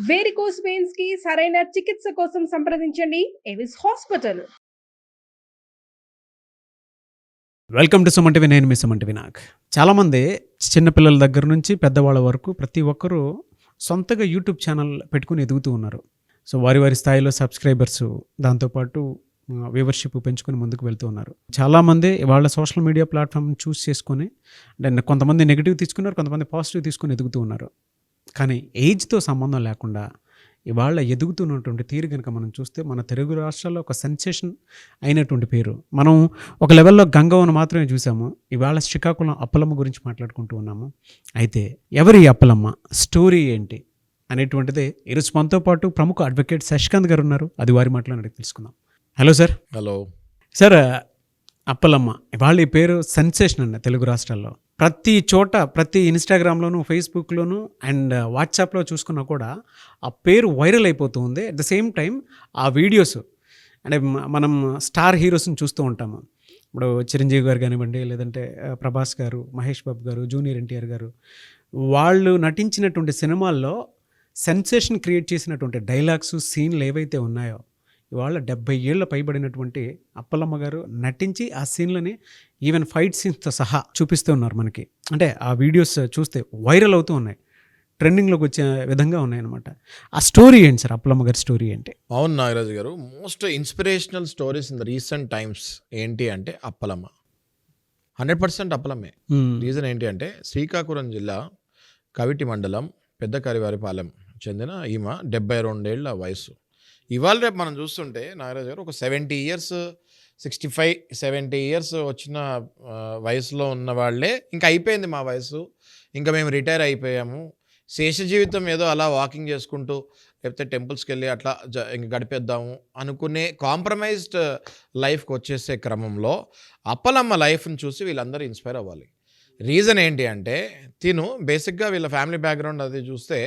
Varicose veins కి సరైన చికిత్స కోసం సంప్రదించండి Avis hospital. Welcome to Suman TV. నేను మీ సుమన్ టీవీ. చాలామంది చిన్నపిల్లల దగ్గర నుంచి పెద్దవాళ్ళ వరకు ప్రతి ఒక్కరూ సొంతగా యూట్యూబ్ ఛానల్ పెట్టుకుని ఎదుగుతూ ఉన్నారు. సో వారి స్థాయిలో సబ్స్క్రైబర్స్, దాంతోపాటు వ్యూవర్షిప్ పెంచుకొని ముందుకు వెళ్తూ ఉన్నారు. చాలామంది వాళ్ళ సోషల్ మీడియా ప్లాట్ఫామ్ చూస్ చేసుకొని, అంటే కొంతమంది నెగిటివ్ తీసుకున్నారు, కొంతమంది పాజిటివ్ తీసుకొని ఎదుగుతూ ఉన్నారు. కానీ ఏజ్తో సంబంధం లేకుండా ఇవాళ ఎదుగుతున్నటువంటి తీరు కనుక మనం చూస్తే మన తెలుగు రాష్ట్రాల్లో ఒక సెన్సేషన్ అయినటువంటి పేరు. మనం ఒక లెవెల్లో గంగవ్వను మాత్రమే చూసాము. ఇవాళ శ్రీకాకుళం అప్పలమ్మ గురించి మాట్లాడుకుంటూ ఉన్నాము. అయితే ఎవరి అప్పలమ్మ, స్టోరీ ఏంటి అనేటువంటిదే ఈరోజు మనతో పాటు ప్రముఖ అడ్వకేట్ శశికాంత్ గారు ఉన్నారు. అది వారి మాట్లాడి తెలుసుకుందాం. Hello sir. Hello sir. Appalamma ఇవాళ ఈ పేరు సెన్సేషన్ అండి తెలుగు రాష్ట్రాల్లో. ప్రతి చోట, ప్రతి ఇన్స్టాగ్రామ్లోను, ఫేస్బుక్లోను అండ్ వాట్సాప్లో చూసుకున్నా కూడా ఆ పేరు వైరల్ అయిపోతూ ఉంది. అట్ ద సేమ్ టైం ఆ వీడియోస్, అంటే మనం స్టార్ హీరోస్ని చూస్తూ ఉంటాము. ఇప్పుడు చిరంజీవి గారు కానివ్వండి, లేదంటే ప్రభాస్ గారు, మహేష్ బాబు గారు, జూనియర్ ఎన్టీఆర్ గారు, వాళ్ళు నటించినటువంటి సినిమాల్లో సెన్సేషన్ క్రియేట్ చేసినటువంటి డైలాగ్స్, సీన్లు ఏవైతే ఉన్నాయో ఇవాళ 70 ఏళ్ళ పైబడినటువంటి అప్పలమ్మ గారు నటించి ఆ సీన్లని ఈవెన్ ఫైట్ సీన్స్తో సహా చూపిస్తూ ఉన్నారు మనకి. అంటే ఆ వీడియోస్ చూస్తే వైరల్ అవుతూ ఉన్నాయి, ట్రెండింగ్లోకి వచ్చే విధంగా ఉన్నాయన్నమాట. ఆ స్టోరీ ఏంటి సార్, అప్పలమ్మ గారి స్టోరీ ఏంటి? అవును నాగరాజు గారు, most inspirational stories in the recent times ఏంటి అంటే అప్పలమ్మ 100% అప్పలమ్మే. రీజన్ ఏంటి అంటే శ్రీకాకుళం జిల్లా కవిటి మండలం పెద్ద కరివారిపాలెం చెందిన ఈమె 72 ఏళ్ల వయసు. ఇవాళ రేపు మనం చూస్తుంటే నాగరాజు గారు ఒక 70 ఇయర్స్, 65, 70 ఇయర్స్ వచ్చిన వయసులో ఉన్న వాళ్ళే ఇంకా అయిపోయింది మా వయసు, ఇంకా మేము రిటైర్ అయిపోయాము, శేష జీవితం ఏదో అలా వాకింగ్ చేసుకుంటూ లేకపోతే టెంపుల్స్కి వెళ్ళి అట్లా ఇంక గడిపేద్దాము అనుకునే కాంప్రమైజ్డ్ లైఫ్కి వచ్చేసే క్రమంలో అప్పలమ్మ లైఫ్ని చూసి వీళ్ళందరూ ఇన్స్పైర్ అవ్వాలి. రీజన్ ఏంటి అంటే తిను బేసిక్గా వీళ్ళ ఫ్యామిలీ బ్యాక్గ్రౌండ్ అది చూస్తే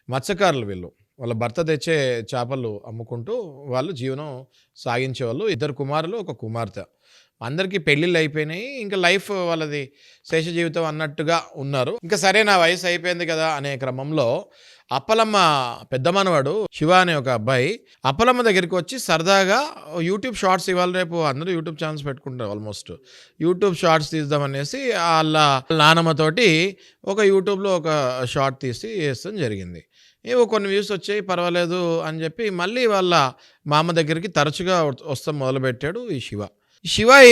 మత్స్యకారులు. వీళ్ళు వాళ్ళ భర్త తెచ్చే చేపలు అమ్ముకుంటూ వాళ్ళు జీవనం సాగించేవాళ్ళు. 2 కుమారులు, 1 కుమార్తె. అందరికీ పెళ్ళిళ్ళు అయిపోయినాయి, ఇంకా లైఫ్ వాళ్ళది శేష జీవితం అన్నట్టుగా ఉన్నారు. ఇంకా సరే నా వయసు అయిపోయింది కదా అనే క్రమంలో అప్పలమ్మ పెద్ద మనవాడు శివ అనే ఒక అబ్బాయి అప్పలమ్మ దగ్గరికి వచ్చి సరదాగా యూట్యూబ్ షార్ట్స్, ఇవాళ రేపు అందరూ యూట్యూబ్ ఛానల్స్ పెట్టుకుంటారు, ఆల్మోస్ట్ యూట్యూబ్ షార్ట్స్ తీద్దామనేసి వాళ్ళ నానమ్మతోటి ఒక యూట్యూబ్లో ఒక షార్ట్ తీసి వేస్తాం జరిగింది. ఏవో కొన్ని వ్యూస్ వచ్చాయి, పర్వాలేదు అని చెప్పి మళ్ళీ వాళ్ళ మామ దగ్గరికి తరచుగా వస్తాం మొదలుపెట్టాడు ఈ శివ.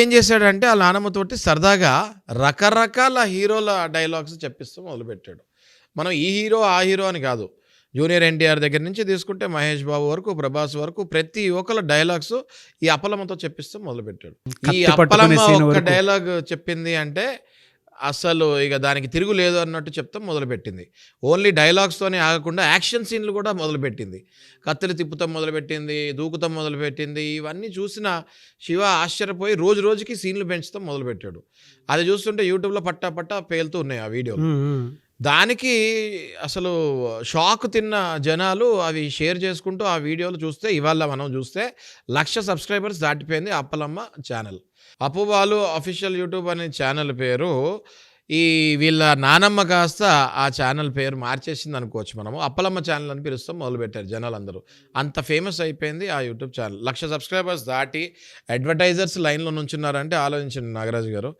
ఏం చేశాడంటే ఆ నానమ్మతోటి సరదాగా రకరకాల హీరోల డైలాగ్స్ చెప్పిస్తూ మొదలుపెట్టాడు. మనం ఈ హీరో ఆ హీరో అని కాదు, జూనియర్ ఎన్టీఆర్ దగ్గర నుంచి తీసుకుంటే మహేష్ బాబు వరకు, ప్రభాస్ వరకు ప్రతి ఒక్కళ్ళ డైలాగ్స్ ఈ అప్పలమ్మతో చెప్పిస్తూ మొదలుపెట్టాడు. ఈ అప్పలమ్మ ఒక డైలాగ్ చెప్పింది అంటే అసలు ఇక దానికి తిరుగు లేదు అన్నట్టు చెప్తాం మొదలుపెట్టింది. ఓన్లీ డైలాగ్స్తోనే ఆగకుండా యాక్షన్ సీన్లు కూడా మొదలుపెట్టింది. కత్తిరి తిప్పుతాం మొదలుపెట్టింది, దూకుతాం మొదలుపెట్టింది. ఇవన్నీ చూసిన శివ ఆశ్చర్యపోయి రోజు రోజుకి సీన్లు పెంచుతాం మొదలుపెట్టాడు. అది చూస్తుంటే యూట్యూబ్లో పట్టా పేలుతూ ఉన్నాయి ఆ వీడియోలు. దానికి అసలు షాక్ తిన్న జనాలు అవి షేర్ చేసుకుంటూ ఆ వీడియోలు చూస్తే ఇవాళ మనం చూస్తే 1,00,000 సబ్స్క్రైబర్స్ దాటిపోయింది అప్పలమ్మ ఛానల్. అప్పుబాలు అఫీషియల్ యూట్యూబ్ అనే ఛానల్ పేరు ఈ వీళ్ళ నానమ్మ కాస్త ఆ ఛానల్ పేరు మార్చేసింది అనుకోవచ్చు. మనము అప్పలమ్మ ఛానల్ అని పిలుస్తాం మొదలుపెట్టారు జనాలు అందరూ. అంత ఫేమస్ అయిపోయింది ఆ యూట్యూబ్ ఛానల్. 1,00,000 సబ్స్క్రైబర్స్ దాటి అడ్వర్టైజర్స్ లైన్లో నుంచున్నారంటే ఆలోచించండి నాగరాజు గారు.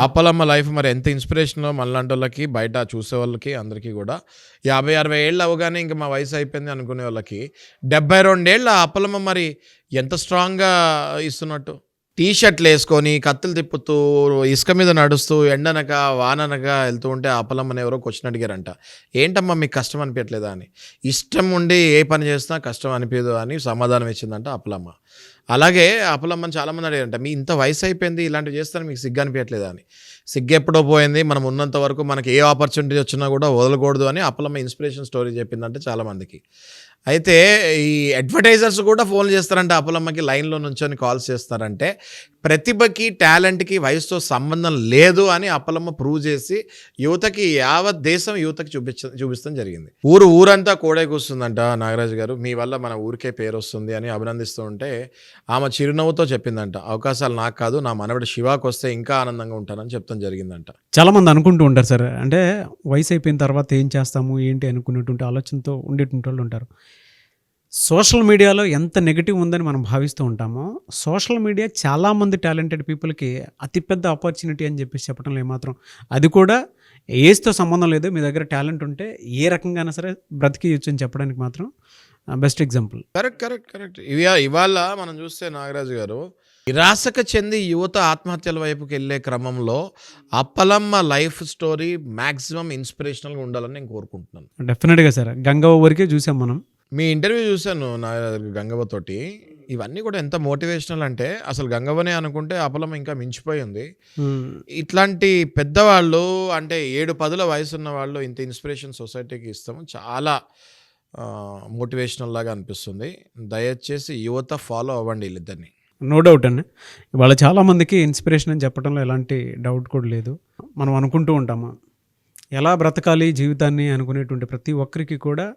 అప్పలమ్మ లైఫ్ మరి ఎంత ఇన్స్పిరేషనో మనలాంటి వాళ్ళకి, బయట చూసే వాళ్ళకి అందరికీ కూడా. 50-60 ఏళ్ళు అవగానే ఇంకా మా వయసు అయిపోయింది అనుకునే వాళ్ళకి 72 ఏళ్ళ అప్పలమ్మ మరి ఎంత స్ట్రాంగ్గా ఇస్తున్నట్టు. టీషర్ట్లు వేసుకొని కత్తులు తిప్పుతూ ఇసుక మీద నడుస్తూ ఎండనక వాననక వెళ్తూ ఉంటే అప్పలమ్మని ఎవరో క్వశ్చన్ అడిగారంట, ఏంటమ్మా మీకు కష్టం అనిపించట్లేదా అని. ఇష్టం ఉండి ఏ పని చేసినా కష్టం అనిపించదు అని సమాధానం ఇచ్చిందంట అప్పలమ్మ. అలాగే అప్పలమ్మని చాలామంది అడిగారంట, మీ ఇంత వయసు అయిపోయింది ఇలాంటివి చేస్తాను మీకు సిగ్గు అనిపించట్లేదా అని. సిగ్గు ఎప్పుడో పోయింది, మనం ఉన్నంత వరకు మనకి ఏ ఆపర్చునిటీ వచ్చినా కూడా వదలకూడదు అని అప్పలమ్మ ఇన్స్పిరేషన్ స్టోరీ చెప్పిందంటే చాలామందికి. అయితే ఈ అడ్వర్టైజర్స్ కూడా ఫోన్ చేస్తారంటే అప్పలమ్మకి లైన్లో నుంచొని కాల్స్ చేస్తారంటే ప్రతిభకి, టాలెంట్కి వయసుతో సంబంధం లేదు అని అప్పలమ్మ ప్రూవ్ చేసి యువతకి, యావత్ దేశం యువతకి చూపిస్తాం జరిగింది. ఊరంతా కోడే కూస్తుందంట నాగరాజు గారు, మీ వల్ల మన ఊరికే పేరు వస్తుంది అని అభినందిస్తూ ఉంటే ఆమె చిరునవ్వుతో చెప్పిందంట, అవకాశాలు నాకు కాదు, నా మనవడు శివాకి వస్తే ఇంకా ఆనందంగా ఉంటానని చెప్తాం జరిగిందంట. చాలామంది అనుకుంటూ ఉంటారు సార్, అంటే వయసు అయిపోయిన తర్వాత ఏం చేస్తాము ఏంటి అనుకునేటువంటి ఆలోచనతో ఉండేటువంటి వాళ్ళు ఉంటారు. సోషల్ మీడియాలో ఎంత నెగిటివ్ ఉందని మనం భావిస్తూ ఉంటామో, సోషల్ మీడియా చాలామంది టాలెంటెడ్ పీపుల్కి అతిపెద్ద ఆపర్చునిటీ అని చెప్పేసి చెప్పడంలో ఏమాత్రం, అది కూడా ఏజ్తో సంబంధం లేదు, మీ దగ్గర టాలెంట్ ఉంటే ఏ రకంగా సరే బ్రతికియచ్చు అని చెప్పడానికి మాత్రం బెస్ట్ ఎగ్జాంపుల్. కరెక్ట్. ఇవాళ మనం చూస్తే నాగరాజు గారు, నిరాశకు చెంది యువత ఆత్మహత్యల వైపుకి వెళ్ళే క్రమంలో అప్పలమ్మ లైఫ్ స్టోరీ మ్యాక్సిమం ఇన్స్పిరేషనల్గా ఉండాలని నేను కోరుకుంటున్నాను. డెఫినెట్గా సార్, గంగవ్వ వరకే చూసాం మనం. మీ ఇంటర్వ్యూ చూశాను గంగవ్వ తోటి. ఇవన్నీ కూడా ఎంత మోటివేషనల్ అంటే, అసలు గంగవ్వనే అనుకుంటే అప్పలమ్మ ఇంకా మించిపోయింది. ఇట్లాంటి పెద్దవాళ్ళు అంటే 7-10 వయసు ఉన్న వాళ్ళు ఇంత ఇన్స్పిరేషన్ సొసైటీకి ఇస్తాము, చాలా మోటివేషనల్ లాగా అనిపిస్తుంది. దయచేసి యువత ఫాలో అవ్వండి వీళ్ళిద్దరిని. నో డౌట్ అండి, ఇవాళ చాలామందికి ఇన్స్పిరేషన్ అని చెప్పడంలో ఎలాంటి డౌట్ కూడా లేదు. మనం అనుకుంటూ ఉంటాము ఎలా బ్రతకాలి జీవితాన్ని అనుకునేటువంటి ప్రతి ఒక్కరికి కూడా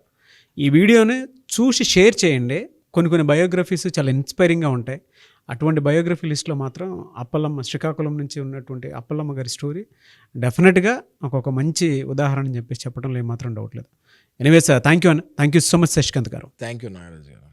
ఈ వీడియోని చూసి షేర్ చేయండి. కొన్ని బయోగ్రఫీస్ చాలా ఇన్స్పైరింగ్గా ఉంటాయి. అటువంటి బయోగ్రఫీ లిస్ట్లో మాత్రం అప్పలమ్మ, శ్రీకాకుళం నుంచి ఉన్నటువంటి అప్పలమ్మ గారి స్టోరీ డెఫినెట్గా ఒక మంచి ఉదాహరణ అని చెప్పేసి చెప్పడంలో ఏమాత్రం డౌట్ లేదు. Anyways thank you so much Shashikant గారు. థ్యాంక్ యూ నాగరాజ్ గారు.